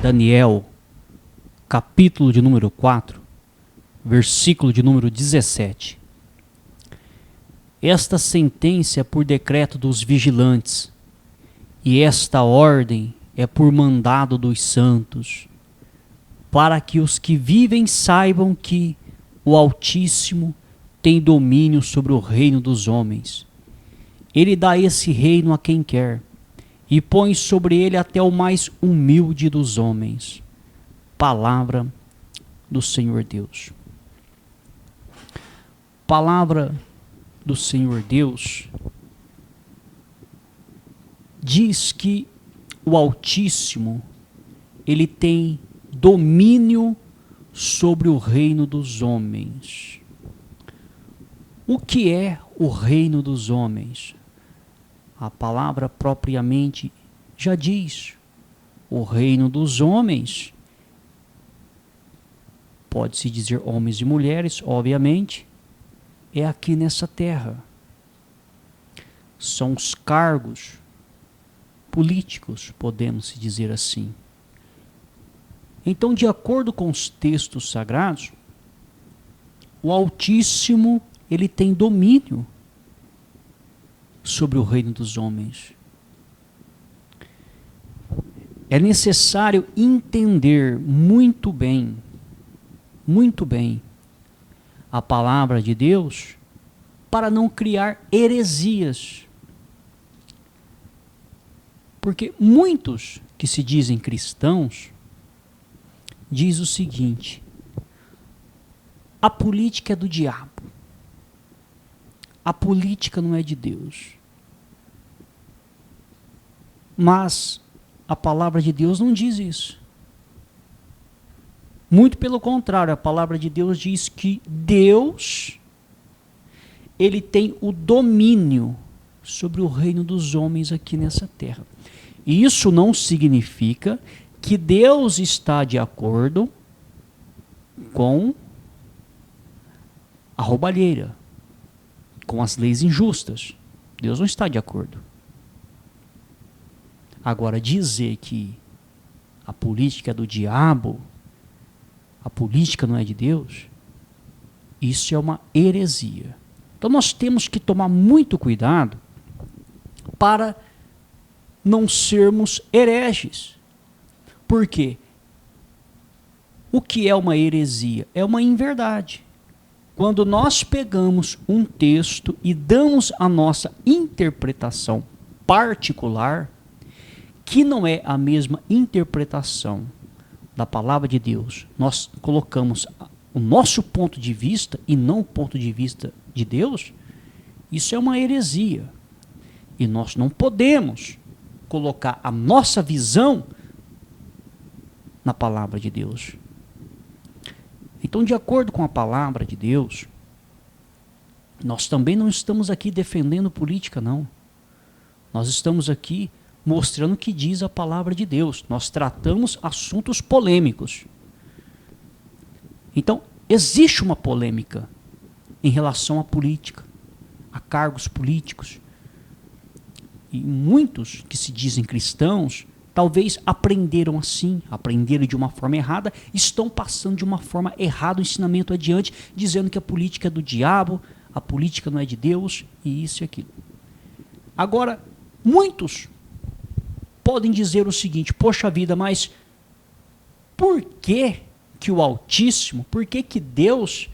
Daniel, capítulo de número 4, versículo de número 17. Esta sentença é por decreto dos vigilantes, e esta ordem é por mandado dos santos, para que os que vivem saibam que o Altíssimo tem domínio sobre o reino dos homens. Ele dá esse reino a quem quer, e põe sobre ele até o mais humilde dos homens. Palavra do Senhor Deus. Palavra do Senhor Deus diz que o Altíssimo, ele tem domínio sobre o reino dos homens. O que é o reino dos homens? A palavra propriamente já diz. O reino dos homens, pode-se dizer homens e mulheres, obviamente, é aqui nessa terra. São os cargos políticos, podemos dizer assim. Então, de acordo com os textos sagrados, o Altíssimo, ele tem domínio sobre o reino dos homens. É necessário entender muito bem a palavra de Deus para não criar heresias. Porque muitos que se dizem cristãos diz o seguinte: a política é do diabo. A política não é de Deus. Mas a palavra de Deus não diz isso. Muito pelo contrário, a palavra de Deus diz que Deus, ele tem o domínio sobre o reino dos homens aqui nessa terra. E isso não significa que Deus está de acordo com a roubalheira, com as leis injustas. Deus não está de acordo. Agora, dizer que a política é do diabo, a política não é de Deus, isso é uma heresia. Então nós temos que tomar muito cuidado para não sermos hereges. Por quê? O que é uma heresia? É uma inverdade. Quando nós pegamos um texto e damos a nossa interpretação particular, que não é a mesma interpretação da palavra de Deus, nós colocamos o nosso ponto de vista e não o ponto de vista de Deus, isso é uma heresia. E nós não podemos colocar a nossa visão na palavra de Deus. Então, de acordo com a palavra de Deus, nós também não estamos aqui defendendo política, não. Nós estamos aqui mostrando o que diz a palavra de Deus. Nós tratamos assuntos polêmicos. Então, existe uma polêmica em relação à política, a cargos políticos. E muitos que se dizem cristãos, talvez aprenderam assim, aprenderam de uma forma errada, estão passando de uma forma errada o ensinamento adiante, dizendo que a política é do diabo, a política não é de Deus, e isso e aquilo. Agora, muitos podem dizer o seguinte: poxa vida, mas por que que o Altíssimo, por que que Deus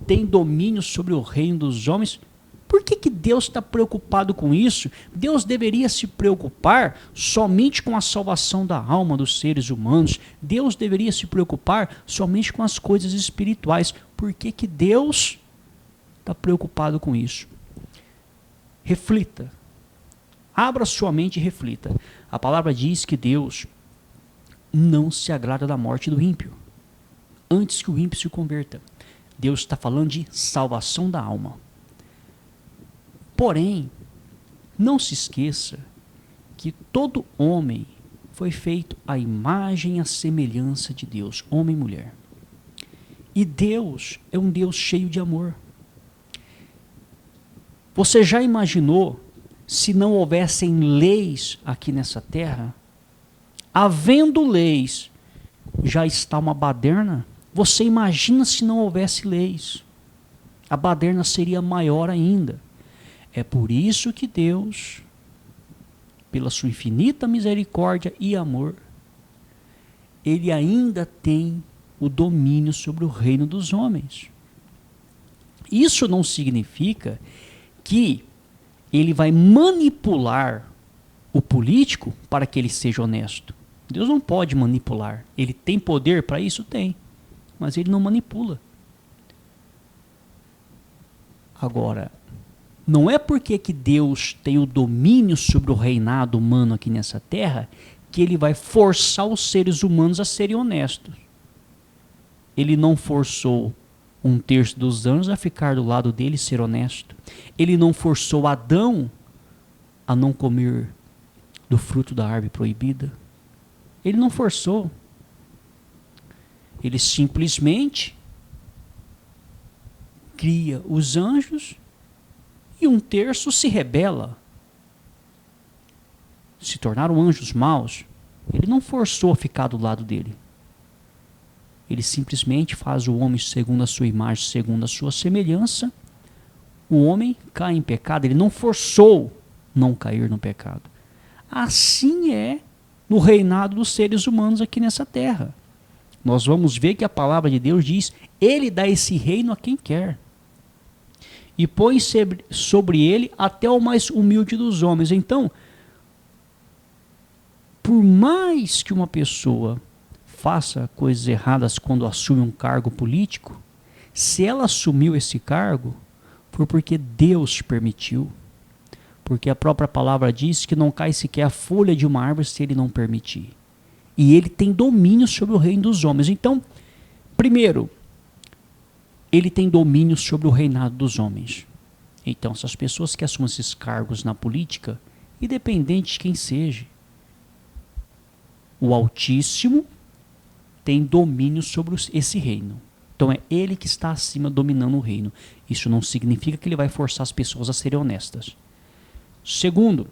tem domínio sobre o reino dos homens? Por que que Deus está preocupado com isso? Deus deveria se preocupar somente com a salvação da alma dos seres humanos. Deus deveria se preocupar somente com as coisas espirituais. Por que que Deus está preocupado com isso? Reflita. Abra sua mente e reflita. A palavra diz que Deus não se agrada da morte do ímpio, antes que o ímpio se converta. Deus está falando de salvação da alma. Porém, não se esqueça que todo homem foi feito à imagem e à semelhança de Deus, homem e mulher. E Deus é um Deus cheio de amor. Você já imaginou se não houvessem leis aqui nessa terra? Havendo leis, já está uma baderna. Você imagina se não houvesse leis. A baderna seria maior ainda. É por isso que Deus, pela sua infinita misericórdia e amor, Ele ainda tem o domínio sobre o reino dos homens. Isso não significa que Ele vai manipular o político para que ele seja honesto. Deus não pode manipular. Ele tem poder para isso? Tem. Mas Ele não manipula. Agora, não é porque que Deus tem o domínio sobre o reinado humano aqui nessa terra que Ele vai forçar os seres humanos a serem honestos. Ele não forçou 1/3 dos anjos a ficar do lado dele e ser honesto. Ele não forçou Adão a não comer do fruto da árvore proibida. Ele não forçou. Ele simplesmente cria os anjos e 1/3 se rebela. Se tornaram anjos maus. Ele não forçou a ficar do lado dele. Ele simplesmente faz o homem segundo a sua imagem, segundo a sua semelhança. O homem cai em pecado. Ele não forçou não cair no pecado. Assim é no reinado dos seres humanos aqui nessa terra. Nós vamos ver que a palavra de Deus diz: Ele dá esse reino a quem quer. E põe sobre ele até o mais humilde dos homens. Então, por mais que uma pessoa faça coisas erradas quando assume um cargo político, se ela assumiu esse cargo, foi porque Deus permitiu. Porque a própria palavra diz que não cai sequer a folha de uma árvore se Ele não permitir. E Ele tem domínio sobre o reino dos homens. Então, primeiro, Ele tem domínio sobre o reinado dos homens. Então, essas pessoas que assumem esses cargos na política, independente de quem seja, o Altíssimo tem domínio sobre esse reino. Então é Ele que está acima, dominando o reino. Isso não significa que Ele vai forçar as pessoas a serem honestas. Segundo,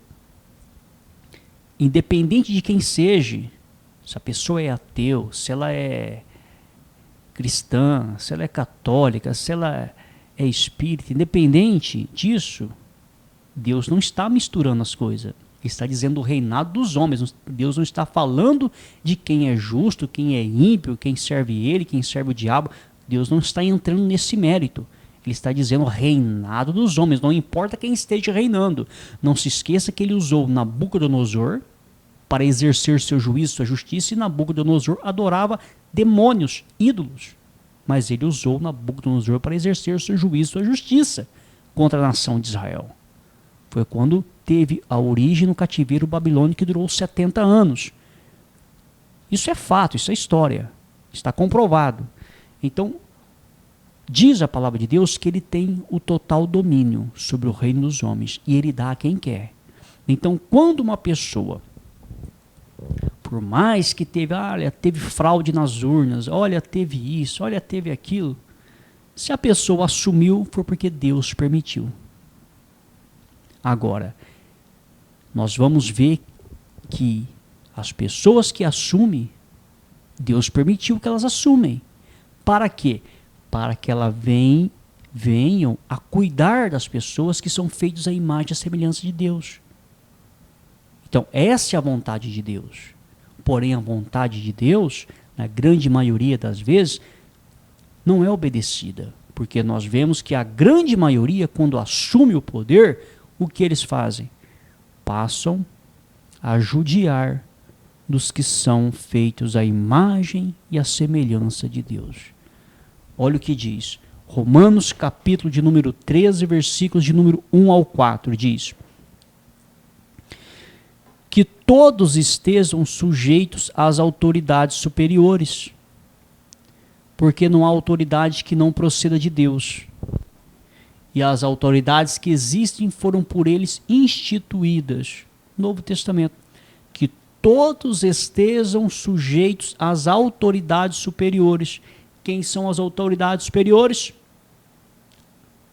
independente de quem seja, se a pessoa é ateu, se ela é cristã, se ela é católica, se ela é espírita, independente disso, Deus não está misturando as coisas. Ele está dizendo o reinado dos homens. Deus não está falando de quem é justo, quem é ímpio, quem serve Ele, quem serve o diabo. Deus não está entrando nesse mérito. Ele está dizendo o reinado dos homens. Não importa quem esteja reinando. Não se esqueça que Ele usou Nabucodonosor para exercer seu juízo, sua justiça, e Nabucodonosor adorava demônios, ídolos. Mas Ele usou Nabucodonosor para exercer seu juízo, sua justiça contra a nação de Israel. Foi quando teve a origem no cativeiro babilônico, que durou 70 anos. Isso é fato, isso é história. Está comprovado. Então, diz a palavra de Deus que Ele tem o total domínio sobre o reino dos homens. E Ele dá a quem quer. Então, quando uma pessoa, por mais que teve fraude nas urnas, teve isso, teve aquilo, se a pessoa assumiu, foi porque Deus permitiu. Agora, nós vamos ver que as pessoas que assumem, Deus permitiu que elas assumem. Para quê? Para que elas venham a cuidar das pessoas que são feitas à imagem e à semelhança de Deus. Então, essa é a vontade de Deus. Porém, a vontade de Deus, na grande maioria das vezes, não é obedecida. Porque nós vemos que a grande maioria, quando assume o poder, o que eles fazem? Passam a judiar dos que são feitos à imagem e à semelhança de Deus. Olha o que diz. Romanos capítulo de número 13, versículos de número 1 ao 4, diz: que todos estejam sujeitos às autoridades superiores, porque não há autoridade que não proceda de Deus. E as autoridades que existem foram por eles instituídas. Novo Testamento. Que todos estejam sujeitos às autoridades superiores. Quem são as autoridades superiores?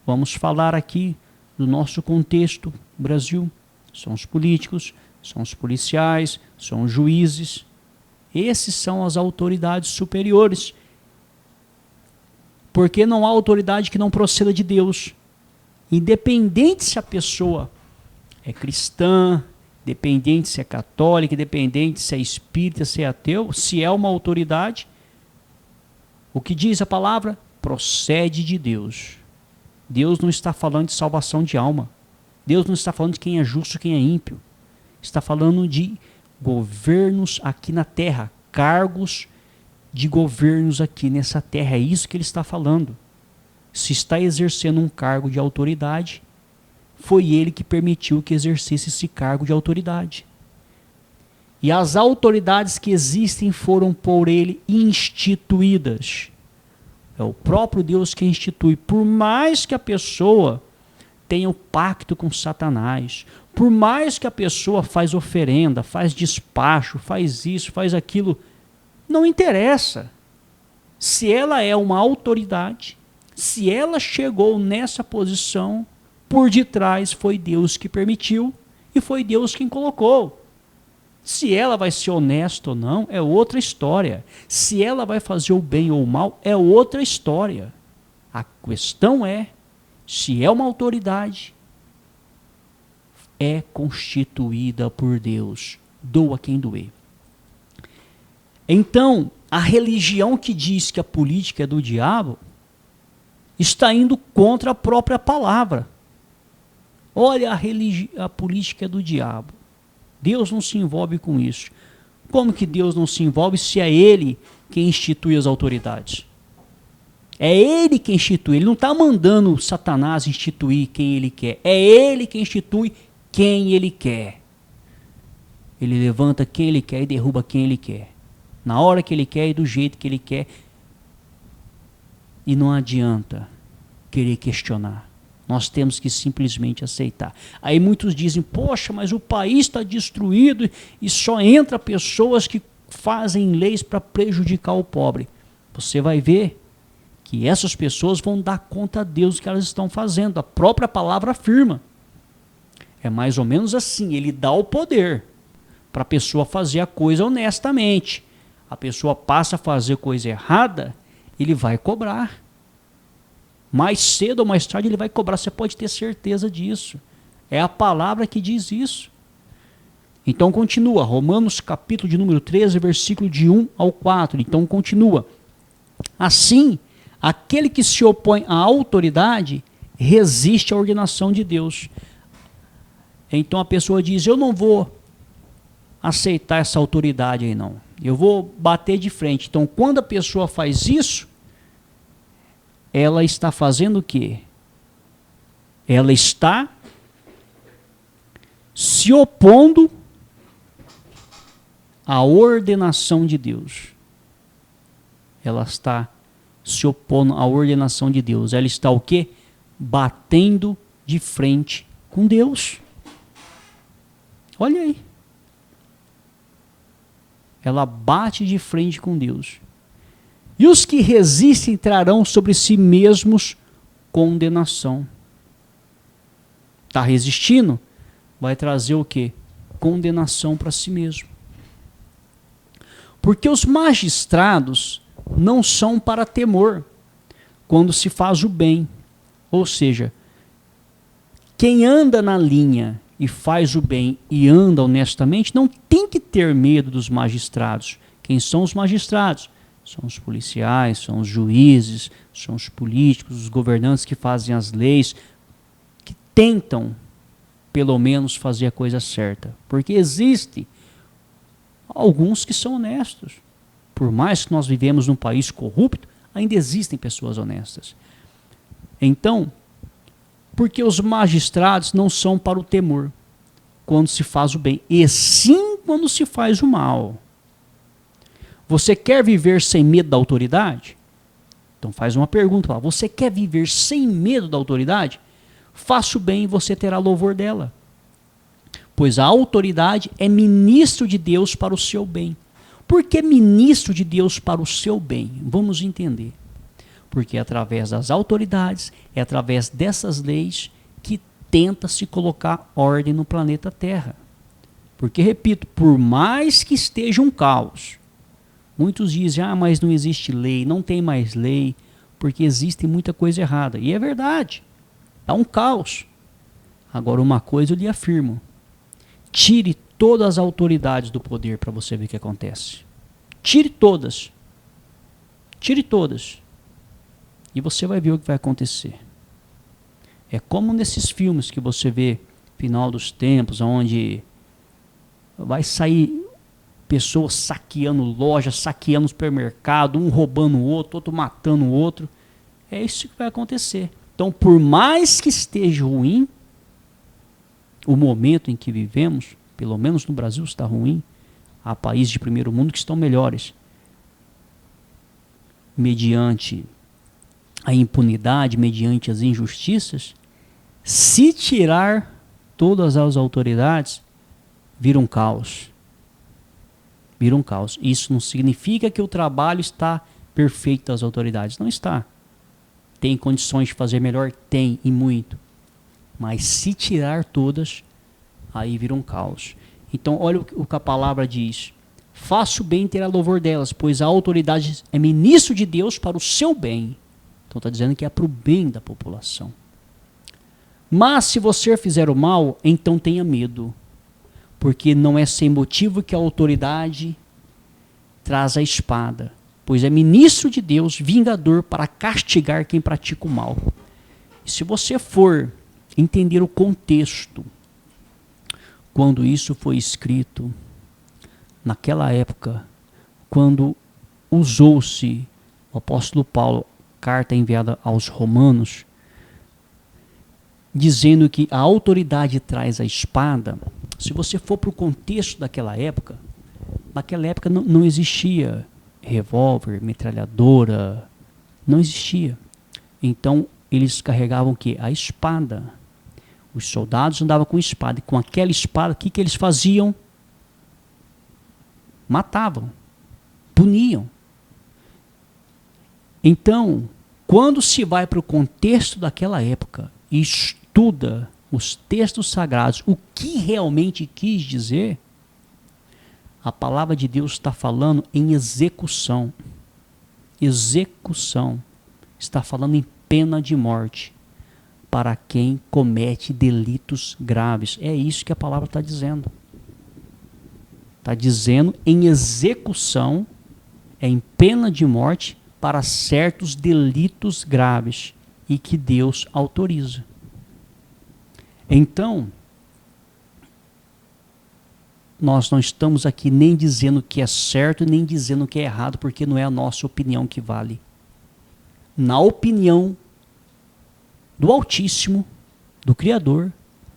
Vamos falar aqui do nosso contexto, Brasil. São os políticos, são os policiais, são os juízes. Esses são as autoridades superiores. Porque não há autoridade que não proceda de Deus. Independente se a pessoa é cristã, independente se é católica, independente se é espírita, se é ateu, se é uma autoridade, o que diz a palavra? Procede de Deus. Deus não está falando de salvação de alma. Deus não está falando de quem é justo e quem é ímpio. Está falando de governos aqui na terra, cargos de governos aqui nessa terra. É isso que ele está falando. Se está exercendo um cargo de autoridade, foi ele que permitiu que exercesse esse cargo de autoridade. E as autoridades que existem foram por ele instituídas. É o próprio Deus que institui. Por mais que a pessoa tenha o pacto com Satanás, por mais que a pessoa faz oferenda, faz despacho, faz isso, faz aquilo, não interessa. Se ela é uma autoridade, se ela chegou nessa posição, por detrás foi Deus que permitiu e foi Deus quem colocou. Se ela vai ser honesta ou não, é outra história. Se ela vai fazer o bem ou o mal, é outra história. A questão é, se é uma autoridade, é constituída por Deus. Doa quem doer. Então, a religião que diz que a política é do diabo, está indo contra a própria palavra. Olha, a política é do diabo. Deus não se envolve com isso. Como que Deus não se envolve se é Ele quem institui as autoridades? É Ele quem institui. Ele não está mandando Satanás instituir quem Ele quer. É Ele quem institui quem Ele quer. Ele levanta quem Ele quer e derruba quem Ele quer. Na hora que Ele quer e do jeito que Ele quer. E não adianta querer questionar. Nós temos que simplesmente aceitar. Aí muitos dizem, poxa, mas o país está destruído e só entra pessoas que fazem leis para prejudicar o pobre. Você vai ver que essas pessoas vão dar conta a Deus do que elas estão fazendo. A própria palavra afirma. É mais ou menos assim, ele dá o poder para a pessoa fazer a coisa honestamente. A pessoa passa a fazer coisa errada, ele vai cobrar. Mais cedo ou mais tarde ele vai cobrar, você pode ter certeza disso. É a palavra que diz isso. Então continua, Romanos capítulo de número 13, versículo de 1 ao 4. Então continua. Assim, aquele que se opõe à autoridade resiste à ordenação de Deus. Então a pessoa diz, eu não vou aceitar essa autoridade aí não. Eu vou bater de frente. Então quando a pessoa faz isso, ela está fazendo o quê? Ela está se opondo à ordenação de Deus. Ela está se opondo à ordenação de Deus. Ela está o quê? Batendo de frente com Deus. Olha aí. Ela bate de frente com Deus. E os que resistem trarão sobre si mesmos condenação. Está resistindo? Vai trazer o quê? Condenação para si mesmo. Porque os magistrados não são para temor quando se faz o bem. Ou seja, quem anda na linha e faz o bem e anda honestamente não tem que ter medo dos magistrados. Quem são os magistrados? São os policiais, são os juízes, são os políticos, os governantes que fazem as leis, que tentam, pelo menos, fazer a coisa certa. Porque existem alguns que são honestos. Por mais que nós vivemos num país corrupto, ainda existem pessoas honestas. Então, porque os magistrados não são para o temor quando se faz o bem, e sim quando se faz o mal. Você quer viver sem medo da autoridade? Então faz uma pergunta lá. Você quer viver sem medo da autoridade? Faça o bem e você terá louvor dela. Pois a autoridade é ministro de Deus para o seu bem. Por que ministro de Deus para o seu bem? Vamos entender. Porque é através das autoridades, é através dessas leis que tenta se colocar ordem no planeta Terra. Porque, repito, por mais que esteja um caos, Muitos dizem, mas não existe lei, não tem mais lei, porque existe muita coisa errada. E é verdade, é um caos. Agora, uma coisa eu lhe afirmo, tire todas as autoridades do poder para você ver o que acontece. Tire todas. Tire todas. E você vai ver o que vai acontecer. É como nesses filmes que você vê, final dos tempos, onde vai sair pessoas saqueando lojas, saqueando supermercado, um roubando o outro matando o outro. É isso que vai acontecer. Então, por mais que esteja ruim, o momento em que vivemos, pelo menos no Brasil está ruim, há países de primeiro mundo que estão melhores. Mediante a impunidade, mediante as injustiças, se tirar todas as autoridades, vira um caos. Vira um caos. Isso não significa que o trabalho está perfeito das autoridades. Não está. Tem condições de fazer melhor? Tem, e muito. Mas se tirar todas, aí vira um caos. Então, olha o que a palavra diz. Faça o bem e terá louvor delas, pois a autoridade é ministro de Deus para o seu bem. Então está dizendo que é para o bem da população. Mas se você fizer o mal, então tenha medo. Porque não é sem motivo que a autoridade traz a espada, pois é ministro de Deus, vingador para castigar quem pratica o mal. E se você for entender o contexto, quando isso foi escrito, naquela época, quando usou-se o apóstolo Paulo, carta enviada aos romanos, dizendo que a autoridade traz a espada. Se você for para o contexto daquela época, naquela época não existia revólver, metralhadora, não existia. Então eles carregavam o quê? A espada. Os soldados andavam com espada, e com aquela espada, o que eles faziam? Matavam, puniam. Então, quando se vai para o contexto daquela época e estuda os textos sagrados, o que realmente quis dizer, a palavra de Deus está falando em execução. Execução. Está falando em pena de morte para quem comete delitos graves. É isso que a palavra está dizendo. Está dizendo em execução, em pena de morte para certos delitos graves e que Deus autoriza. Então, nós não estamos aqui nem dizendo que é certo, nem dizendo que é errado, porque não é a nossa opinião que vale. Na opinião do Altíssimo, do Criador,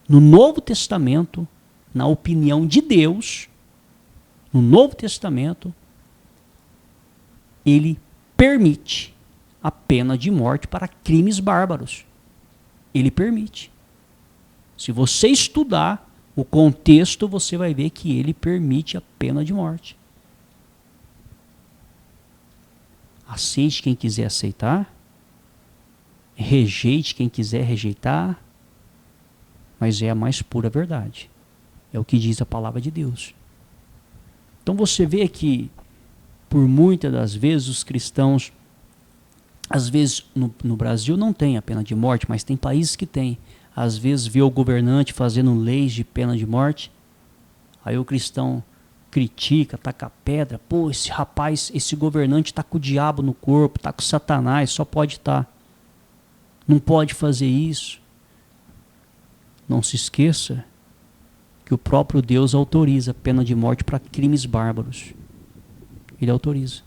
no Novo Testamento, na opinião de Deus, no Novo Testamento, ele permite a pena de morte para crimes bárbaros. Ele permite. Se você estudar o contexto, você vai ver que ele permite a pena de morte. Aceite quem quiser aceitar, rejeite quem quiser rejeitar, mas é a mais pura verdade. É o que diz a palavra de Deus. Então você vê que, por muitas das vezes, os cristãos, às vezes no Brasil não tem a pena de morte, mas tem países que tem. Às vezes vê o governante fazendo leis de pena de morte, aí o cristão critica, taca pedra, pô, esse rapaz, esse governante está com o diabo no corpo, está com Satanás, só pode estar. Não pode fazer isso. Não se esqueça que o próprio Deus autoriza a pena de morte para crimes bárbaros. Ele autoriza.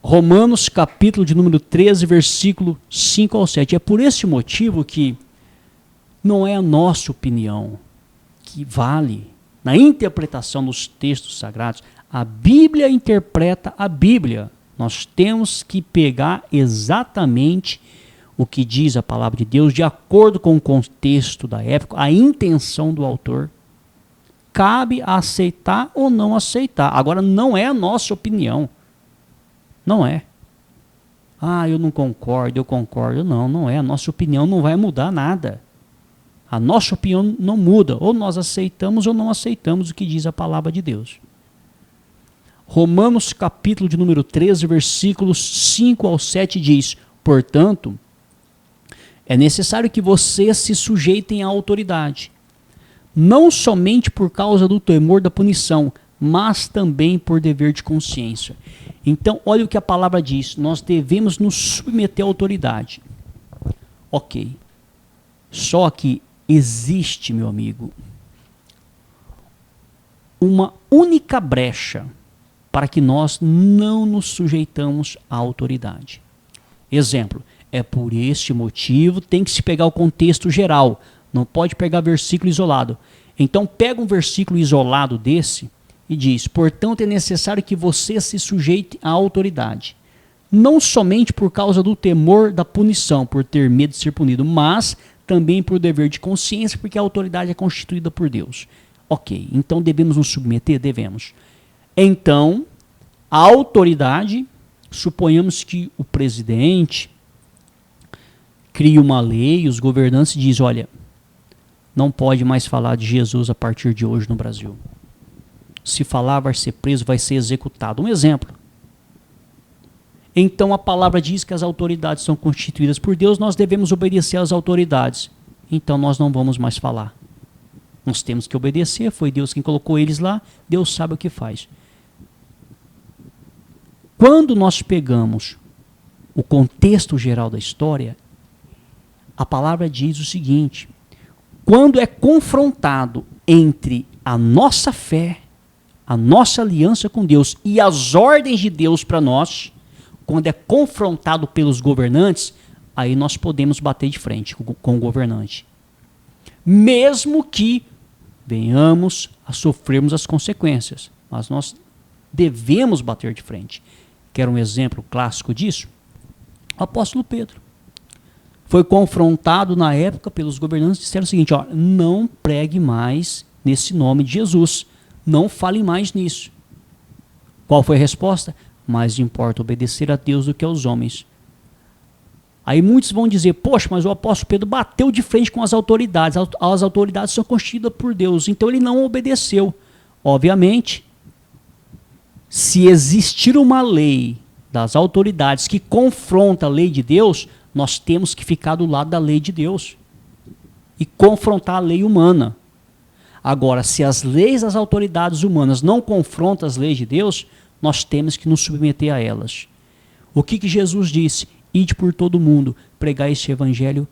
Romanos capítulo de número 13, versículo 5 ao 7. É por esse motivo que não é a nossa opinião que vale na interpretação dos textos sagrados. A Bíblia interpreta a Bíblia. Nós temos que pegar exatamente o que diz a palavra de Deus, de acordo com o contexto da época, a intenção do autor. Cabe aceitar ou não aceitar. Agora, não é a nossa opinião. Não é. Eu não concordo, eu concordo. Não, não é. A nossa opinião não vai mudar nada. A nossa opinião não muda. Ou nós aceitamos ou não aceitamos o que diz a palavra de Deus. Romanos capítulo de número 13, versículos 5 ao 7 diz: portanto, é necessário que vocês se sujeitem à autoridade, não somente por causa do temor da punição, mas também por dever de consciência. Então, olha o que a palavra diz: nós devemos nos submeter à autoridade. Ok. Só que existe, meu amigo, uma única brecha para que nós não nos sujeitamos à autoridade. Exemplo, é por este motivo, tem que se pegar o contexto geral, não pode pegar versículo isolado. Então pega um versículo isolado desse e diz: portanto é necessário que você se sujeite à autoridade, não somente por causa do temor da punição, por ter medo de ser punido, mas também por dever de consciência, porque a autoridade é constituída por Deus. Ok, então devemos nos submeter? Devemos. Então, a autoridade, suponhamos que o presidente cria uma lei, os governantes dizem: olha, não pode mais falar de Jesus a partir de hoje no Brasil. Se falar, vai ser preso, vai ser executado. Um exemplo. Então a palavra diz que as autoridades são constituídas por Deus, nós devemos obedecer às autoridades. Então nós não vamos mais falar. Nós temos que obedecer, foi Deus quem colocou eles lá, Deus sabe o que faz. Quando nós pegamos o contexto geral da história, a palavra diz o seguinte: quando é confrontado entre a nossa fé, a nossa aliança com Deus e as ordens de Deus para nós, quando é confrontado pelos governantes, aí nós podemos bater de frente com o governante. Mesmo que venhamos a sofrermos as consequências, mas nós devemos bater de frente. Quer um exemplo clássico disso? O apóstolo Pedro foi confrontado na época pelos governantes que disseram o seguinte: ó, não pregue mais nesse nome de Jesus, não fale mais nisso. Qual foi a resposta? Mais importa obedecer a Deus do que aos homens. Aí muitos vão dizer: poxa, mas o apóstolo Pedro bateu de frente com as autoridades. As autoridades são constituídas por Deus, então ele não obedeceu. Obviamente, se existir uma lei das autoridades que confronta a lei de Deus, nós temos que ficar do lado da lei de Deus e confrontar a lei humana. Agora, se as leis das autoridades humanas não confrontam as leis de Deus, nós temos que nos submeter a elas. O que Jesus disse? Ide por todo mundo, pregai este evangelho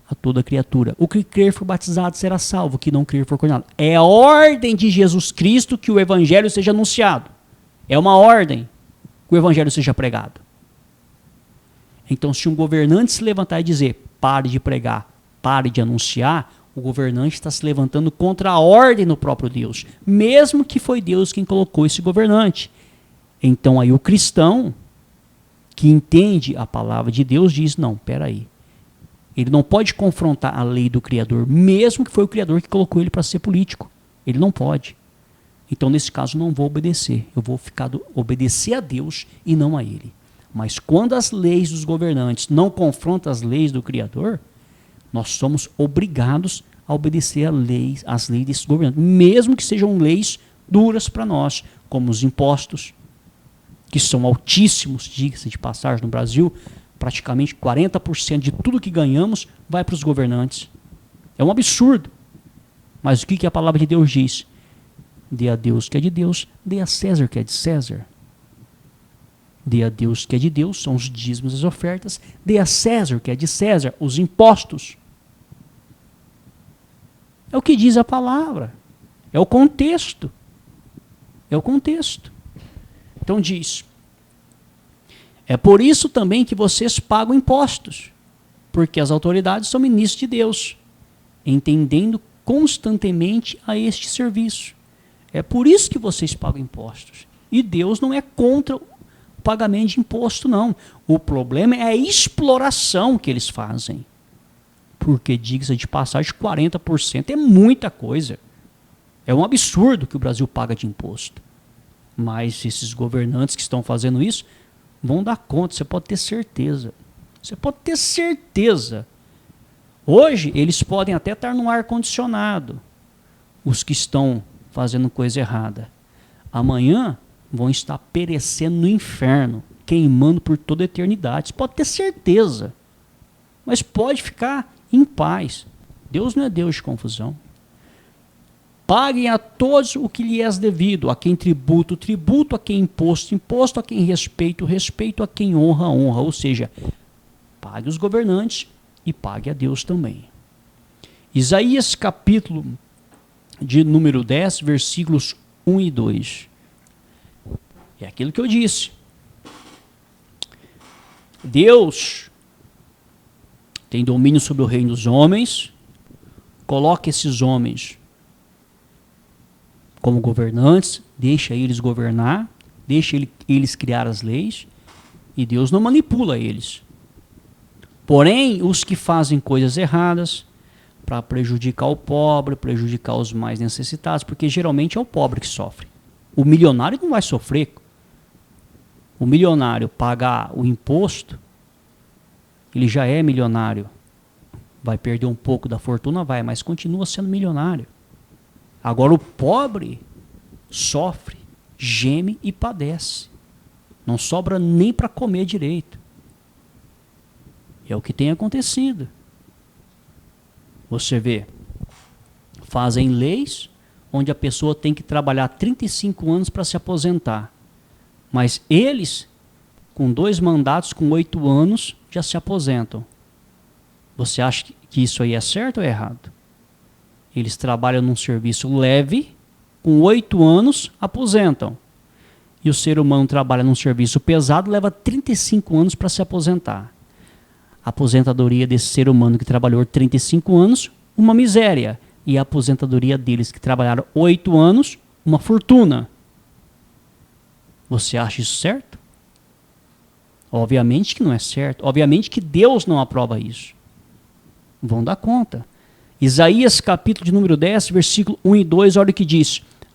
a toda criatura. O que crer for batizado será salvo, o que não crer for condenado. É a ordem de Jesus Cristo que o evangelho seja anunciado. É uma ordem que o evangelho seja pregado. Então, se um governante se levantar e dizer: pare de pregar, pare de anunciar, o governante está se levantando contra a ordem do próprio Deus, mesmo que foi Deus quem colocou esse governante. Então aí o cristão que entende a palavra de Deus diz: não, peraí. Ele não pode confrontar a lei do Criador, mesmo que foi o Criador que colocou ele para ser político. Ele não pode. Então, nesse caso, não vou obedecer. Eu vou obedecer a Deus e não a ele. Mas quando as leis dos governantes não confrontam as leis do Criador, nós somos obrigados a obedecer às leis desses governantes, mesmo que sejam leis duras para nós, como os impostos, que são altíssimos, diga-se de passagem, no Brasil. Praticamente 40% de tudo que ganhamos vai para os governantes. É um absurdo. Mas o que a palavra de Deus diz? Dê a Deus o que é de Deus, dê a César o que é de César. Dê a Deus o que é de Deus, são os dízimos e as ofertas. Dê a César o que é de César, os impostos. É o que diz a palavra. É o contexto. É o contexto. Então diz: é por isso também que vocês pagam impostos, porque as autoridades são ministros de Deus, entendendo constantemente a este serviço. É por isso que vocês pagam impostos. E Deus não é contra o pagamento de imposto, não. O problema é a exploração que eles fazem. Porque, diga-se de passagem, 40% é muita coisa. É um absurdo que o Brasil paga de imposto. Mas esses governantes que estão fazendo isso vão dar conta, você pode ter certeza. Você pode ter certeza. Hoje, eles podem até estar no ar-condicionado, os que estão fazendo coisa errada. Amanhã, vão estar perecendo no inferno, queimando por toda a eternidade. Você pode ter certeza, mas pode ficar em paz. Deus não é Deus de confusão. Paguem a todos o que lhes é devido, a quem tributo, tributo, a quem imposto, imposto, a quem respeito, respeito, a quem honra, honra. Ou seja, pague os governantes e pague a Deus também. Isaías capítulo de número 10, versículos 1 e 2. É aquilo que eu disse. Deus tem domínio sobre o reino dos homens, coloca esses homens como governantes, deixa eles governar, deixa eles criar as leis, e Deus não manipula eles. Porém, os que fazem coisas erradas, para prejudicar o pobre, prejudicar os mais necessitados, porque geralmente é o pobre que sofre. O milionário não vai sofrer. O milionário pagar o imposto, ele já é milionário. Vai perder um pouco da fortuna, vai, mas continua sendo milionário. Agora o pobre sofre, geme e padece. Não sobra nem para comer direito. É o que tem acontecido. Você vê, fazem leis onde a pessoa tem que trabalhar 35 anos para se aposentar. Mas eles, com 2 mandatos, com 8 anos, já se aposentam. Você acha que isso aí é certo ou é errado? Eles trabalham num serviço leve, com 8 anos, aposentam. E o ser humano trabalha num serviço pesado, leva 35 anos para se aposentar. A aposentadoria desse ser humano que trabalhou 35 anos, uma miséria. E a aposentadoria deles que trabalharam 8 anos, uma fortuna. Você acha isso certo? Obviamente que não é certo. Obviamente que Deus não aprova isso. Vão dar conta. Isaías capítulo de número 10, versículo 1 e 2, olha o que diz.